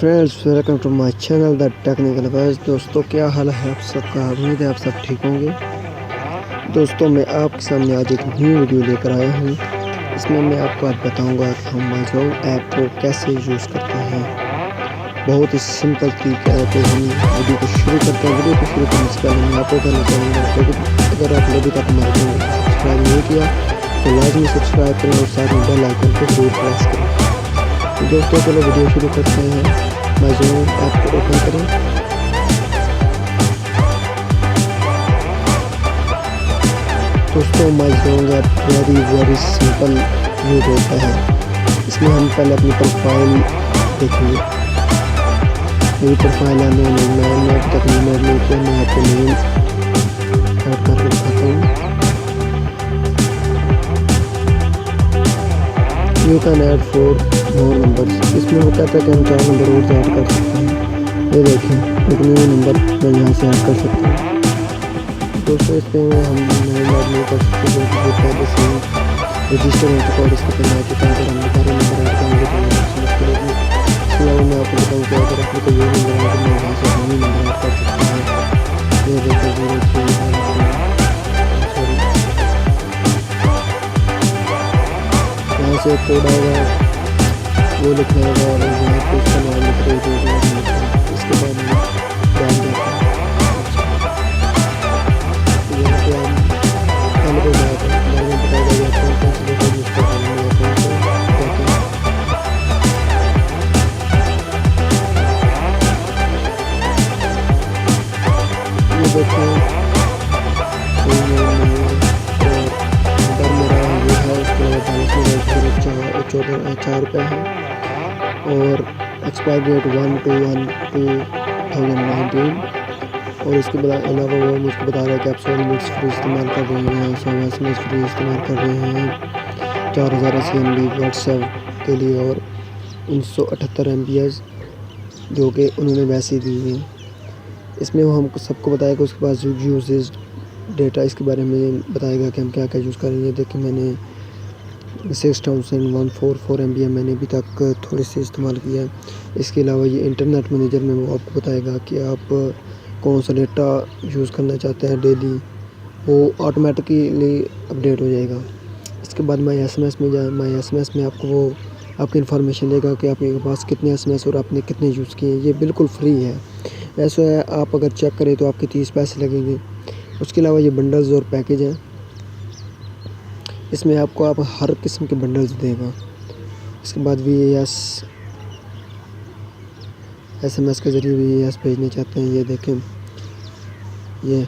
Friends, welcome to my channel the Technical Wise. दोस्तों, क्या हाल है आप सबका? उम्मीद है आप सब ठीक होंगे। दोस्तों, मैं आपके सामने आज एक न्यू वीडियो लेकर आया हूँ। इसमें मैं आपको आज बताऊंगा कि हम जोंग ऐप को कैसे यूज़ करते हैं। बहुत ही सिंपल तरीका है। तो हम वीडियो को शुरू करते हैं। वीडियो को शुरू करने से पहले मैं आपको कहना चाहूँगा कि अगर आपने अभी तक हमारे चैनल को सब्सक्राइब नहीं किया तो लाजमी सब्सक्राइब करें और साथ में बेल आइकन को जरूर प्रेस करें। तो दोस्तों, चलो वीडियो शुरू करते हैं। जोंग ऐप को ओपन करें। दोस्तों, Jong app very simple use होता है। इसमें हम पहले अपनी प्रोफाइल देखेंगे। मेरी प्रोफाइल आने मैंने अब तक नहीं ऐड नहीं किया। मैं यहाँ पे नेम ऐड करके दिखाता हूँ। You can add 4 more numbers. इसमें वो कहता है कि हम 4 नंबर और ऐड कर सकते हैं। ये देखें, एक न्यू नंबर मैं यहाँ से ऐड कर सकता हूँ। दोस्तों, इसमें हम नए ऐड नहीं कर सकते क्योंकि वो पहले से रजिस्टर हो चुका है। इसका पेमेंट आ चुका है। अगर हम दोबारा नंबर ऐड करेंगे तो मुश्किल होगी। इसके अलावा मैं आपको बताऊँ कि अगर आपने कोई नंबर ऐड करना है यहाँ से हम ही नंबर ऐड कर सकते हैं। ये देखिए 03 यहाँ से कोड आएगा, वो लिखना होगा और यहाँ पे उसका नाम लिख रहे हो। इसके बाद हम डाल देते हैं। तो यहाँ पे हम पहले को जाएगा, मैंने बताया गया कौन सी जगह यूज़ करना है। ये देखें, ₹4 रुपये है और एक्सपायर डेट 1/1/2019। और इसके अलावा वो मुझको बता रहा है कि आप 100 मिनट्स फ्री इस्तेमाल कर रहे हैं, 100 SMS फ्री इस्तेमाल कर रहे हैं, 4080 MB व्हाट्सएप के लिए और 978 MB जो कि उन्होंने वैसे दी हैं। इसमें वो हमको सबको बताएगा। उसके बाद यूजेज डेटा इसके बारे में बताएगा कि हम क्या क्या यूज़ करेंगे। देखिए, मैंने 6144 MB मैंने अभी तक थोड़ी सी इस्तेमाल किया है। इसके अलावा ये इंटरनेट मैनेजर में वो आपको बताएगा कि आप कौन सा डेटा यूज़ करना चाहते हैं डेली, वो ऑटोमेटिकली अपडेट हो जाएगा। इसके बाद माई SMS में आपको वो आपकी इन्फॉर्मेशन देगा कि आपके पास कितने SMS और आपने कितने यूज़ किए। ये बिल्कुल फ्री है। ऐसा है, आप अगर चेक करें तो आपके 30 पैसे लगेंगे। उसके अलावा ये बंडल्स और पैकेज हैं। इसमें आपको आप हर किस्म के बंडल्स देगा। इसके बाद VAS SMS के ज़रिए VAS भेजने चाहते हैं। ये देखें, ये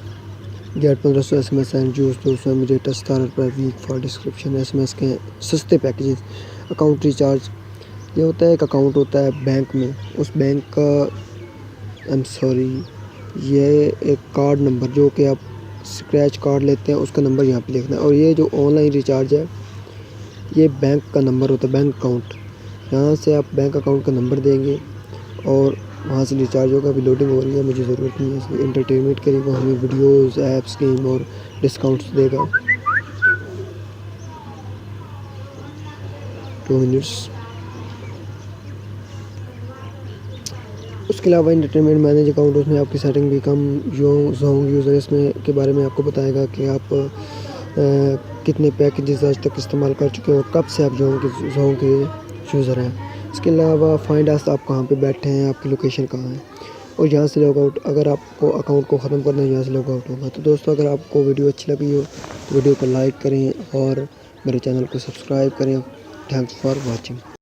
get 1500 SMS and use 200 MB data ₹17 week for description. SMS के सस्ते पैकेजेस। अकाउंट रिचार्ज, ये होता है एक अकाउंट होता है बैंक में, उस बैंक का ये एक कार्ड नंबर जो कि आप स्क्रैच कार्ड लेते हैं उसका नंबर यहाँ पे लिखना है। और ये जो ऑनलाइन रिचार्ज है ये बैंक का नंबर होता है, बैंक अकाउंट। यहाँ से आप बैंक अकाउंट का नंबर देंगे और वहाँ से रिचार्ज होगा। अभी लोडिंग हो रही है, मुझे ज़रूरत नहीं है। इसलिए इंटरटेनमेंट के लिए वो हमें वीडियोज़, ऐप्स, गेम और डिस्काउंट्स देगा। 2 मिनट्स। उसके अलावा इंटरटेनमेंट मैनेज अकाउंट, उसमें आपकी सेटिंग भी कम जोंग यूज़र इसमें के बारे में आपको बताएगा कि आप कितने पैकेजेस आज तक इस्तेमाल कर चुके हैं और कब से आप जोंग के यूज़र हैं। इसके अलावा फाइंड अस, आप कहाँ पे बैठे हैं, आपकी लोकेशन कहाँ है और यहाँ से लॉग आउट। अगर आपको अकाउंट को ख़त्म करना है यहाँ से लॉग आउट होगा। तो दोस्तों, अगर आपको वीडियो अच्छी लगी हो तो वीडियो को लाइक करें और मेरे चैनल को सब्सक्राइब करें। Thanks for watching.